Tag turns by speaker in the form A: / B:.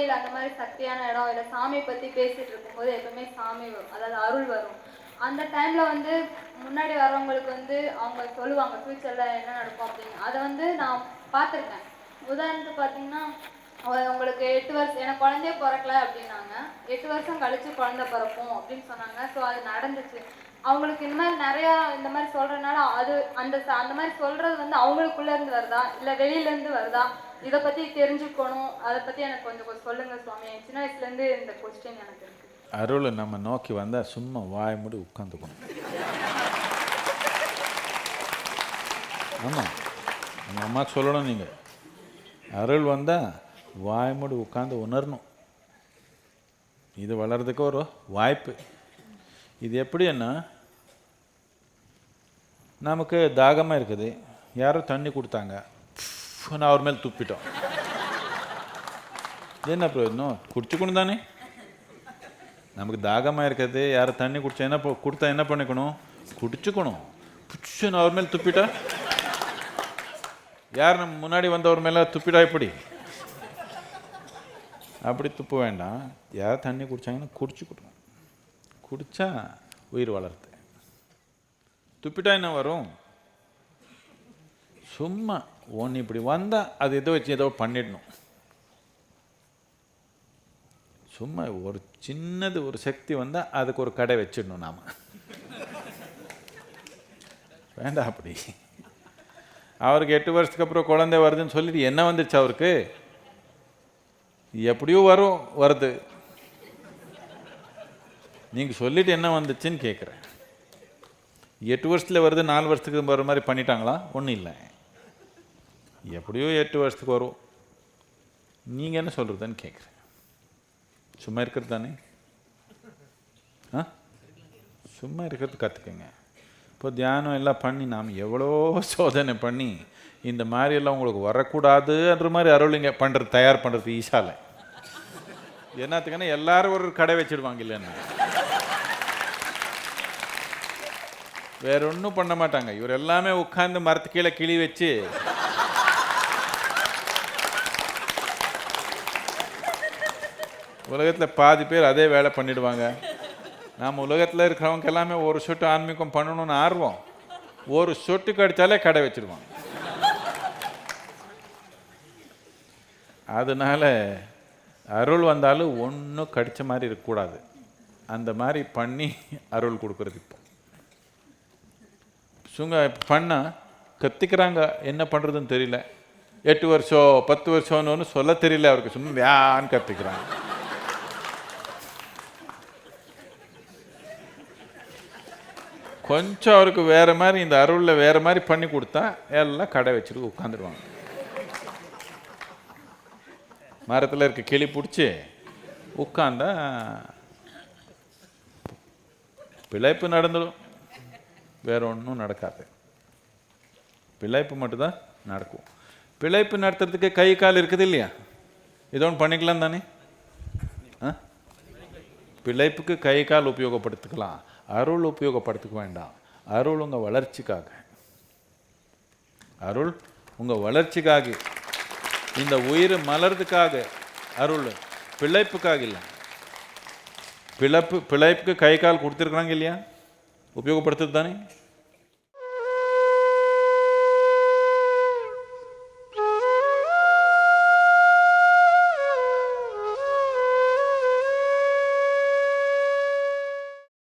A: கோயில் அந்த மாதிரி சக்தியான இடம் இல்லை சாமியை பற்றி பேசிகிட்டு இருக்கும்போது எப்பவுமே சாமி வரும், அதாவது அருள் வரும். அந்த டைமில் வந்து முன்னாடி வரவங்களுக்கு வந்து அவங்க சொல்லுவாங்க ஃப்யூச்சரில் என்ன நடக்கும் அப்படின்னு. அதை வந்து நான் பார்த்துருக்கேன். உதாரணத்துக்கு பார்த்தீங்கன்னா, உங்களுக்கு 8 வருஷம் எனக்கு குழந்தைய பிறக்கல அப்படின்னாங்க. 8 வருஷம் கழிச்சு குழந்தை பிறக்கும் அப்படின்னு சொன்னாங்க. ஸோ அது நடந்துச்சு. அவங்களுக்கு இந்த மாதிரி நிறையா இந்த மாதிரி சொல்கிறதுனால அது அந்த மாதிரி சொல்கிறது வந்து அவங்களுக்குள்ளேருந்து வருதா இல்லை வெளியிலேருந்து வருதா, இதை பற்றி தெரிஞ்சுக்கணும். அதை பற்றி எனக்கு கொஞ்சம் சொல்லுங்கள் சுவாமி. சின்ன வயசுலேருந்து இந்த கொஸ்டின் எனக்கு இருக்குது.
B: அருள் நம்ம நோக்கி வந்தால் சும்மா வாய் மூடி உட்காந்துக்கணும். ஆமாம், நம்ம அம்மா சொல்லணும். நீங்கள் அருள் வந்தால் வாய் மூடி உட்காந்து உணரணும். இது வளர்றதுக்கு ஒரு வாய்ப்பு. இது எப்படின்னா, நமக்கு தாகமாக இருக்குது, யாரோ தண்ணி கொடுத்தாங்க, நான் அவர் மேலே துப்பிட்டோம். என்ன பிரயோஜனம்? குடிச்சுக்கணும் தானே. நமக்கு தாகமாக இருக்கிறது, யாரும் தண்ணி குடிச்சா என்ன கொடுத்தா என்ன பண்ணிக்கணும்? குடிச்சுக்கணும். புச்சுன்னு அவர் மேலே துப்பிட்டா, யார் நம்ம முன்னாடி வந்தவர் மேலே துப்பிட்டா எப்படி? அப்படி துப்ப வேண்டாம். யார் தண்ணி குடித்தாங்கன்னா குடிச்சுக்கணும். குடித்தா உயிர் வளருது. துப்பிட்டா என்ன வரும்? சும்மா ஒன்று இப்படி வந்தால் அது ஏதோ வச்சு ஏதோ பண்ணிடணும். சும்மா ஒரு சின்னது ஒரு சக்தி வந்தால் அதுக்கு ஒரு கடை வச்சிடணும். நாம் வேண்டாம் அப்படி. அவருக்கு 8 வருஷத்துக்கு அப்புறம் குழந்தை வருதுன்னு சொல்லிட்டு என்ன வந்துடுச்சு அவருக்கு? எப்படியோ வருது. நீங்கள் சொல்லிட்டு என்ன வந்துச்சுன்னு கேட்குறேன். 8 வருஷத்தில் வருது, 4 வருஷத்துக்கு வர மாதிரி பண்ணிட்டாங்களா? ஒன்றும் இல்லை. எப்படியோ 8 வருஷத்துக்கு வரும். நீங்கள் என்ன சொல்கிறதுன்னு கேட்குறேன். சும்மா இருக்கிறது தானே. சும்மா இருக்கிறது கற்றுக்குங்க. இப்போ தியானம் எல்லாம் பண்ணி நாம் எவ்வளோ சோதனை பண்ணி இந்த மாதிரியெல்லாம் உங்களுக்கு வரக்கூடாதுன்ற மாதிரி அருளிங்க பண்ணுறது, தயார் பண்ணுறது ஈஷால. என்னத்துக்குன்னா எல்லாரும் ஒரு கடை வச்சிடுவாங்க. இல்லைன்னா வேற ஒன்றும் பண்ண மாட்டாங்க. இவர் எல்லாமே உட்காந்து மரத்து கீழே கிளி வச்சு உலகத்தில் பாதி பேர் அதே வேலை பண்ணிடுவாங்க. நம்ம உலகத்தில் இருக்கிறவங்க எல்லாமே ஒரு சொட்டு ஆன்மீகம் பண்ணணும்னு ஆர்வம், ஒரு சொட்டு கடித்தாலே கடை வச்சிடுவாங்க. அதனால அருள் வந்தாலும் ஒன்றும் கடித்த மாதிரி இருக்கக்கூடாது. அந்த மாதிரி பண்ணி அருள் கொடுக்குறது. இப்போ சுங்க பண்ணால் கற்றுக்கிறாங்க, என்ன பண்ணுறதுன்னு தெரியல. 8 வருஷம் 10 வருஷம்னு ஒன்று சொல்ல தெரியல அவருக்கு. சும்மா வேன்னு கற்றுக்கிறாங்க. கொஞ்சம் அவருக்கு வேறு மாதிரி இந்த அருளில் வேறு மாதிரி பண்ணி கொடுத்தா எல்லாம் கடை வச்சுட்டு உட்காந்துருவாங்க. மரத்தில் இருக்க கிளி பிடிச்சி உட்காந்தா பிழைப்பு நடந்துடும். வேற ஒன்றும் நடக்காது. பிழைப்பு மட்டும்தான் நடக்கும். பிழைப்பு நடத்துறதுக்கு கை கால் இருக்குது இல்லையா? ஏதோ ஒன்று பண்ணிக்கலாம் தானே. பிழைப்புக்கு கை கால் உபயோகப்படுத்திக்கலாம், அருள் உபயோகப்படுத்திக்க வேண்டாம். அருள் உங்கள் வளர்ச்சிக்காக. அருள் உங்கள் வளர்ச்சிக்காக, இந்த உயிர் மலர்றதுக்காக. அருள் பிழைப்புக்காக இல்லை. பிழைப்புக்கு கை கால் கொடுத்துருக்குறாங்க இல்லையா? உபயோகப்படுத்துறது தானே.